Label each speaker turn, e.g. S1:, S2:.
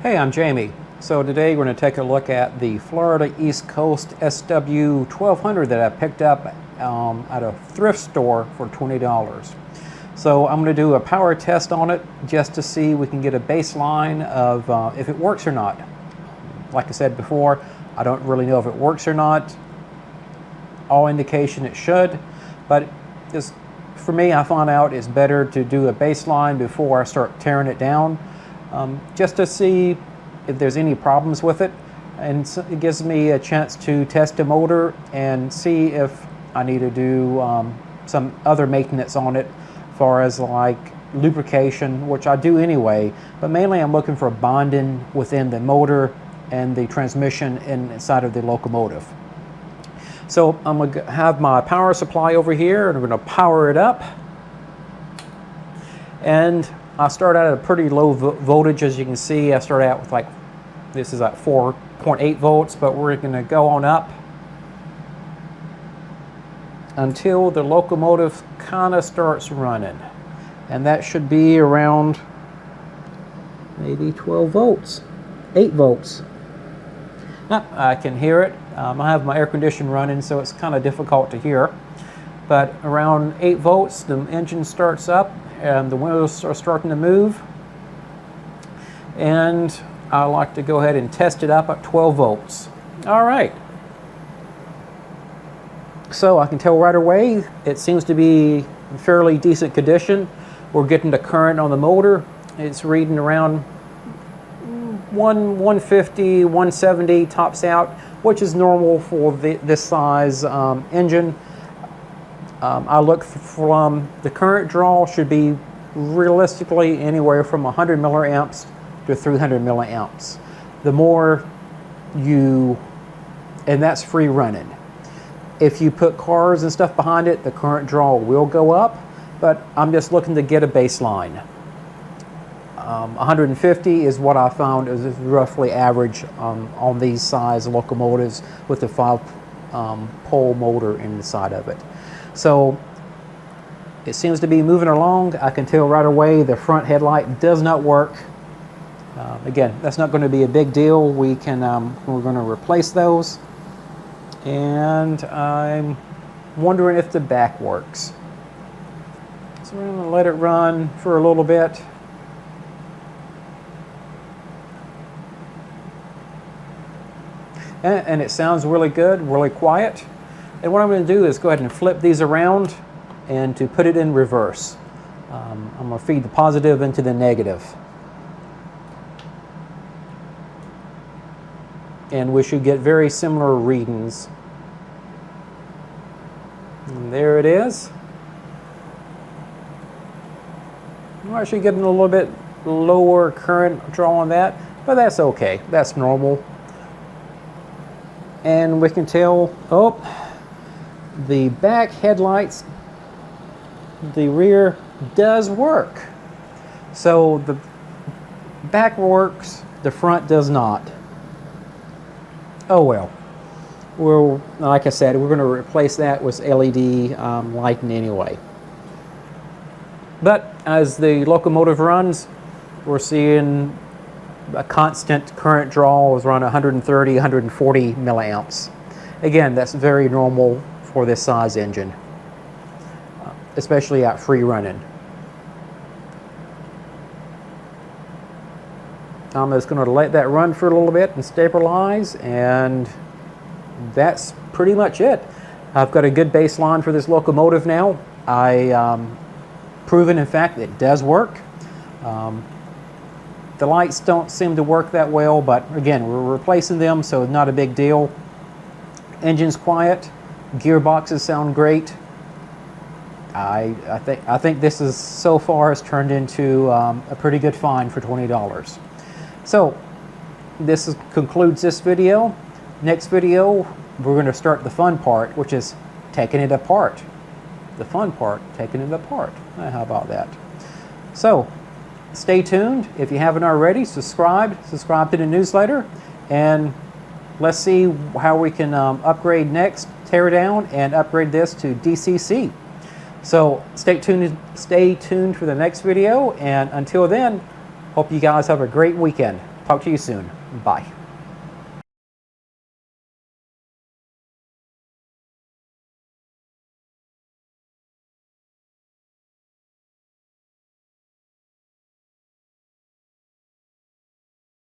S1: Hey, I'm Jamie. So today we're going to take a look at the Florida East Coast SW1200 that I picked up at a thrift store for $20. So I'm going to do a power test on it just to see we can get a baseline of if it works or not. Like I said before, I don't really know if it works or not. All indication it should, but just for me, I found out it's better to do a baseline before I start tearing it down. Just to see if there's any problems with it, and so it gives me a chance to test the motor and see if I need to do some other maintenance on it, as far as like lubrication, which I do anyway, but mainly I'm looking for bonding within the motor and the transmission inside of the locomotive. So I'm going to have my power supply over here, and I'm going to power it up. And I start out at a pretty low voltage, as you can see. I start out with like, this is at 4.8 volts, but we're going to go on up until the locomotive kind of starts running. And that should be around maybe 12 volts, 8 volts. I can hear it. I have my air conditioner running, so it's kind of difficult to hear. But around 8 volts, the engine starts up, and the wheels are starting to move. And I like to go ahead and test it up at 12 volts. All right. So I can tell right away it seems to be in fairly decent condition. We're getting the current on the motor. It's reading around 150, 170 tops out, which is normal for this size engine. I look from the current draw should be realistically anywhere from 100 milliamps to 300 milliamps. The more you, and that's free running. If you put cars and stuff behind it, the current draw will go up, but I'm just looking to get a baseline. 150 is what I found is roughly average on these size locomotives with the 5-pole motor inside of it. So it seems to be moving along. I can tell right away the front headlight does not work. Again, that's not going to be a big deal. We can we're going to replace those, and I'm wondering if the back works. So we're going to let it run for a little bit. And it sounds really good, really quiet. And what I'm going to do is go ahead and flip these around and to put it in reverse. I'm going to feed the positive into the negative. And we should get very similar readings. And there it is. I'm actually getting a little bit lower current draw on that, but that's okay. That's normal. And we can tell, oh, the back headlights, the rear does work. So the back works, the front does not. Oh well. Like I said, we're going to replace that with LED lighting anyway. But as the locomotive runs, we're seeing a constant current draw is around 130, 140 milliamps. Again, that's very normal for this size engine, especially at free running. I'm just going to let that run for a little bit and stabilize, and that's pretty much it. I've got a good baseline for this locomotive now. Proven, in fact, it does work. The lights don't seem to work that well, but again, we're replacing them, so not a big deal. Engine's quiet, gearboxes sound great. I think this is so far has turned into a pretty good find for $20. So this concludes this video. Next video, we're going to start the fun part, which is taking it apart. The fun part, taking it apart. How about that? So stay tuned. If you haven't already, subscribe to the newsletter, and let's see how we can upgrade next, tear down, and upgrade this to DCC. So stay tuned for the next video, and until then, hope you guys have a great weekend. Talk to you soon. Bye.